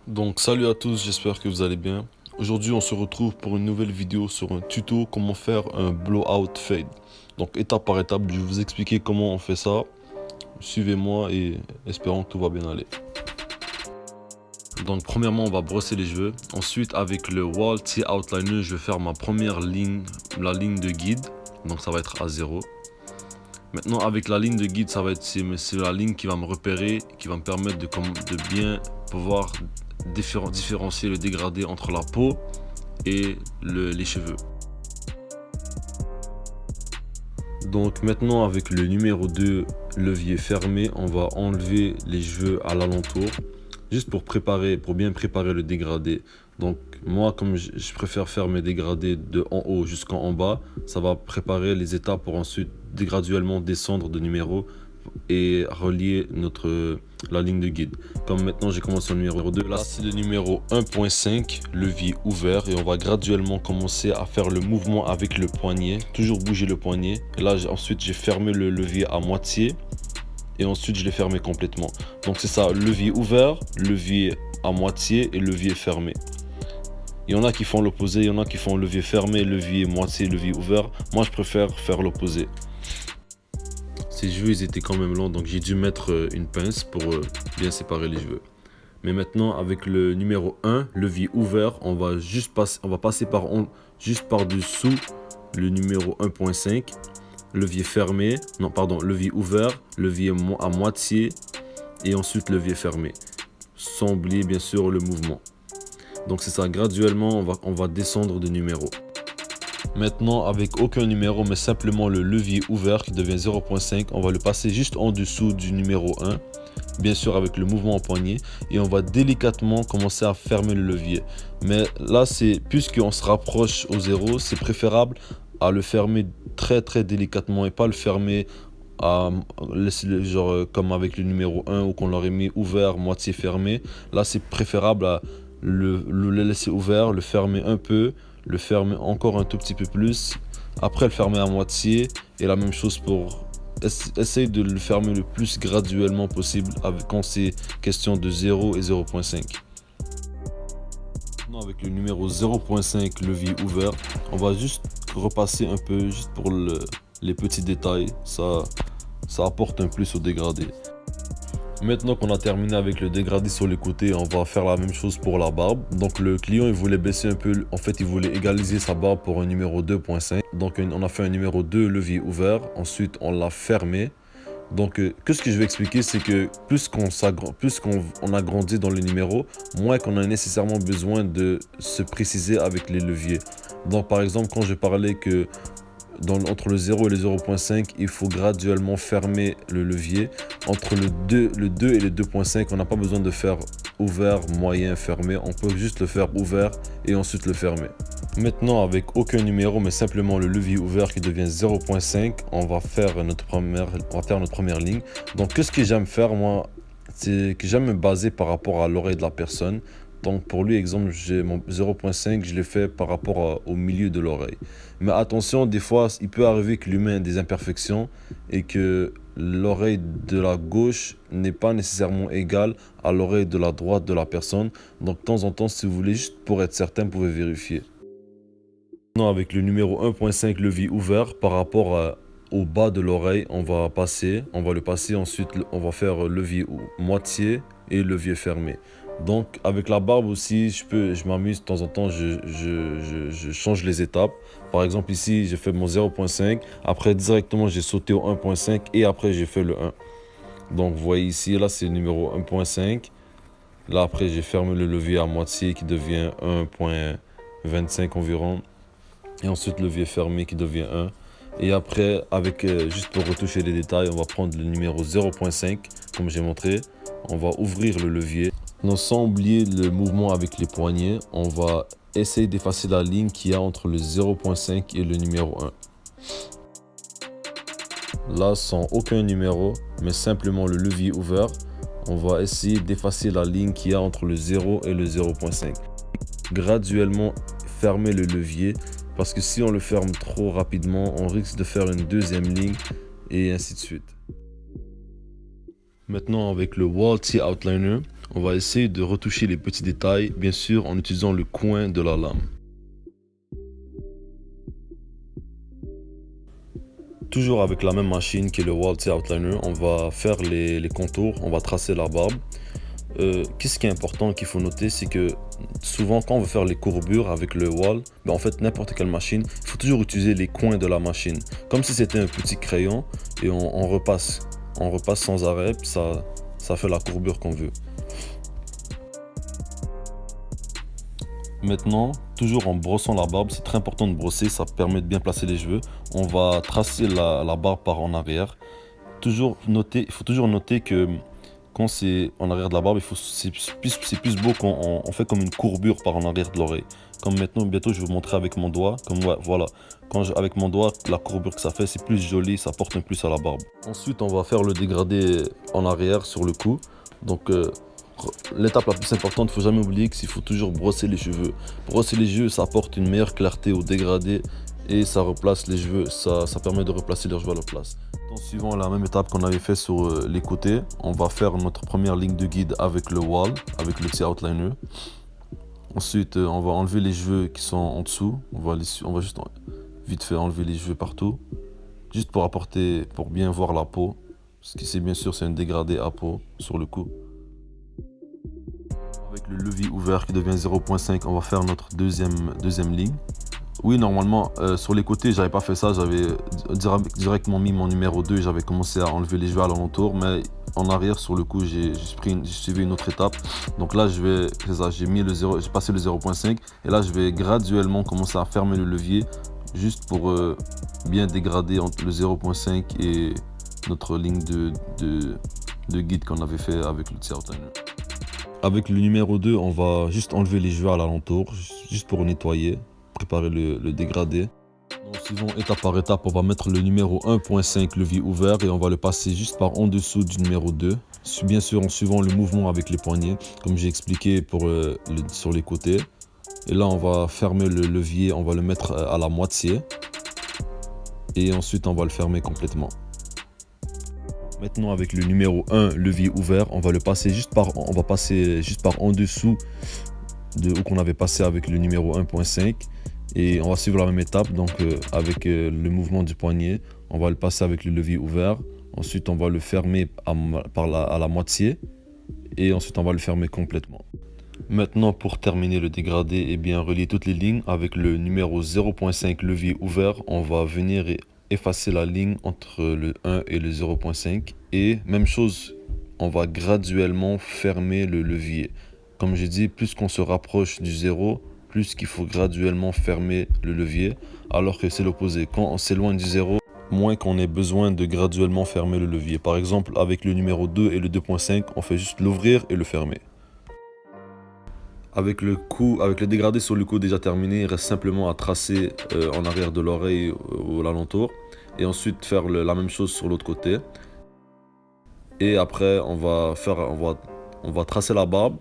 Donc salut à tous, j'espère que vous allez bien. Aujourd'hui on se retrouve pour une nouvelle vidéo sur un tuto comment faire un blowout fade. Donc étape par étape, je vais vous expliquer comment on fait ça. Suivez-moi et espérons que tout va bien aller. Donc premièrement on va brosser les cheveux. Ensuite avec le Wall T Outliner je vais faire ma première ligne, la ligne de guide. Donc ça va être à 0. Maintenant avec la ligne de guide ça va être c'est la ligne qui va me repérer, qui va me permettre de bien pouvoir différencier le dégradé entre la peau et les cheveux. Donc maintenant avec le numéro 2 levier fermé, on va enlever les cheveux à l'alentour juste pour bien préparer le dégradé. Donc moi comme je préfère faire mes dégradés de en haut jusqu'en bas, ça va préparer les étapes pour ensuite graduellement descendre de numéro et relier la ligne de guide. Comme maintenant j'ai commencé au numéro 2, là c'est le numéro 1.5, levier ouvert, et on va graduellement commencer à faire le mouvement avec le poignet, toujours bouger le poignet. Et là ensuite j'ai fermé le levier à moitié et ensuite je l'ai fermé complètement. Donc c'est ça, levier ouvert, levier à moitié et levier fermé. Il y en a qui font l'opposé, il y en a qui font levier fermé, levier moitié, levier ouvert. Moi je préfère faire l'opposé. Ces cheveux ils étaient quand même longs, donc j'ai dû mettre une pince pour bien séparer les cheveux. Mais maintenant avec le numéro 1, levier ouvert, on va passer juste par dessous le numéro 1.5, levier fermé, non pardon, levier ouvert, levier à moitié et ensuite levier fermé. Sans oublier bien sûr le mouvement. Donc c'est ça, graduellement on va descendre de numéro. Maintenant avec aucun numéro mais simplement le levier ouvert qui devient 0.5, on va le passer juste en dessous du numéro 1, bien sûr avec le mouvement au poignet, et on va délicatement commencer à fermer le levier. Mais là puisqu'on se rapproche au 0, c'est préférable à le fermer très délicatement et pas le fermer comme avec le numéro 1 où qu'on l'aurait mis ouvert, moitié fermé. Là c'est préférable à le laisser ouvert, le fermer un peu, le fermer encore un tout petit peu plus, après le fermer à moitié, et la même chose pour essayer de le fermer le plus graduellement possible quand c'est question de 0 et 0.5. Maintenant avec le numéro 0.5 levier ouvert, on va juste repasser un peu juste pour les petits détails, ça apporte un plus au dégradé. Maintenant qu'on a terminé avec le dégradé sur les côtés, on va faire la même chose pour la barbe. Donc le client il voulait baisser un peu, en fait il voulait égaliser sa barbe pour un numéro 2.5. Donc on a fait un numéro 2 levier ouvert, ensuite on l'a fermé. Donc ce que je vais expliquer c'est que plus qu'on a grandi dans le numéro, moins qu'on a nécessairement besoin de se préciser avec les leviers. Donc par exemple quand je parlais que entre le 0 et le 0.5, il faut graduellement fermer le levier. Entre le 2 et le 2.5, on n'a pas besoin de faire ouvert, moyen, fermé. On peut juste le faire ouvert et ensuite le fermer. Maintenant, avec aucun numéro, mais simplement le levier ouvert qui devient 0.5, on va faire notre première ligne. Donc, ce que j'aime faire, moi, c'est que j'aime me baser par rapport à l'oreille de la personne. Donc pour lui, exemple, j'ai mon 0.5, je l'ai fait par rapport au milieu de l'oreille. Mais attention, des fois, il peut arriver que l'humain ait des imperfections et que l'oreille de la gauche n'est pas nécessairement égale à l'oreille de la droite de la personne. Donc de temps en temps, si vous voulez, juste pour être certain, vous pouvez vérifier. Maintenant, avec le numéro 1.5 levier ouvert par rapport au bas de l'oreille, on va le passer, ensuite on va faire levier moitié et levier fermé. Donc avec la barbe aussi, je m'amuse de temps en temps, je change les étapes. Par exemple ici, j'ai fait mon 0.5, après directement j'ai sauté au 1.5 et après j'ai fait le 1. Donc vous voyez ici, là c'est le numéro 1.5. Là après j'ai fermé le levier à moitié qui devient 1.25 environ. Et ensuite levier fermé qui devient 1. Et après, juste pour retoucher les détails, on va prendre le numéro 0.5, comme j'ai montré. On va ouvrir le levier. Non, sans oublier le mouvement avec les poignets, on va essayer d'effacer la ligne qu'il y a entre le 0.5 et le numéro 1. Là, sans aucun numéro, mais simplement le levier ouvert, on va essayer d'effacer la ligne qu'il y a entre le 0 et le 0.5. Graduellement, fermer le levier, parce que si on le ferme trop rapidement, on risque de faire une deuxième ligne et ainsi de suite. Maintenant avec le Wall T Outliner, On va essayer de retoucher les petits détails, bien sûr en utilisant le coin de la lame. Toujours avec la même machine qui est le Wall Outliner, on va faire les contours, on va tracer la barbe. Qu'est-ce qui est important qu'il faut noter, c'est que souvent quand on veut faire les courbures avec le wall, en fait n'importe quelle machine, il faut toujours utiliser les coins de la machine, comme si c'était un petit crayon et on repasse sans arrêt, puis ça fait la courbure qu'on veut. Maintenant, toujours en brossant la barbe, c'est très important de brosser, ça permet de bien placer les cheveux. On va tracer la barbe par en arrière. Il faut toujours noter que quand c'est en arrière de la barbe, c'est plus beau quand on fait comme une courbure par en arrière de l'oreille. Comme maintenant, bientôt je vais vous montrer avec mon doigt. Comme ouais, voilà, avec mon doigt, la courbure que ça fait, c'est plus joli, ça porte un plus à la barbe. Ensuite, on va faire le dégradé en arrière sur le cou. Donc l'étape la plus importante, il ne faut jamais oublier qu'il faut toujours brosser les cheveux. Brosser les cheveux, ça apporte une meilleure clarté au dégradé et ça replace les cheveux, ça permet de replacer les cheveux à leur place. En suivant la même étape qu'on avait fait sur les côtés, on va faire notre première ligne de guide avec le wall, avec le petit outliner. Ensuite, on va enlever les cheveux qui sont en dessous. On va juste vite fait enlever les cheveux partout, juste pour bien voir la peau. Ce qui c'est bien sûr, c'est un dégradé à peau sur le cou. Avec le levier ouvert qui devient 0.5, on va faire notre deuxième ligne. Oui, normalement, sur les côtés, j'avais pas fait ça, j'avais directement mis mon numéro 2 et j'avais commencé à enlever les cheveux à l'alentour, mais en arrière, sur le coup, j'ai suivi une autre étape. Donc là, j'ai passé le 0.5 et là, je vais graduellement commencer à fermer le levier juste pour bien dégrader entre le 0.5 et notre ligne de guide qu'on avait fait avec le outliner. Avec le numéro 2, on va juste enlever les cheveux à l'alentour, juste pour nettoyer, préparer le dégradé. Donc, suivons étape par étape, on va mettre le numéro 1.5 levier ouvert et on va le passer juste par en dessous du numéro 2. Bien sûr en suivant le mouvement avec les poignets, comme j'ai expliqué sur les côtés. Et là on va fermer le levier, on va le mettre à la moitié. Et ensuite on va le fermer complètement. Maintenant avec le numéro 1 levier ouvert, on va passer juste par en dessous de où qu'on avait passé avec le numéro 1.5 et on va suivre la même étape. Donc avec le mouvement du poignet, on va le passer avec le levier ouvert. Ensuite on va le fermer à la moitié et ensuite on va le fermer complètement. Maintenant pour terminer le dégradé et bien relier toutes les lignes avec le numéro 0.5 levier ouvert, on va venir effacer la ligne entre le 1 et le 0.5 et même chose, on va graduellement fermer le levier. Comme j'ai dit, plus qu'on se rapproche du 0, plus qu'il faut graduellement fermer le levier, alors que c'est l'opposé. Quand on s'éloigne du 0, moins qu'on ait besoin de graduellement fermer le levier. Par exemple, avec le numéro 2 et le 2.5, on fait juste l'ouvrir et le fermer. Avec le dégradé sur le cou déjà terminé, il reste simplement à tracer en arrière de l'oreille ou à l'alentour. Et ensuite faire la même chose sur l'autre côté. Et après, on va tracer la barbe.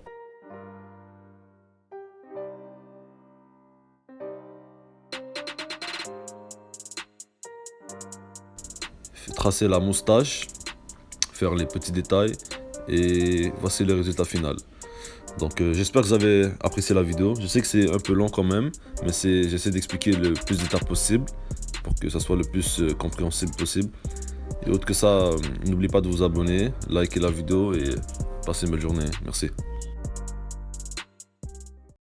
Tracer la moustache. Faire les petits détails. Et voici le résultat final. Donc j'espère que vous avez apprécié la vidéo. Je sais que c'est un peu long quand même, mais j'essaie d'expliquer le plus d'étapes possible pour que ça soit le plus compréhensible possible. Et autre que ça, n'oubliez pas de vous abonner, liker la vidéo et passez une belle journée. Merci.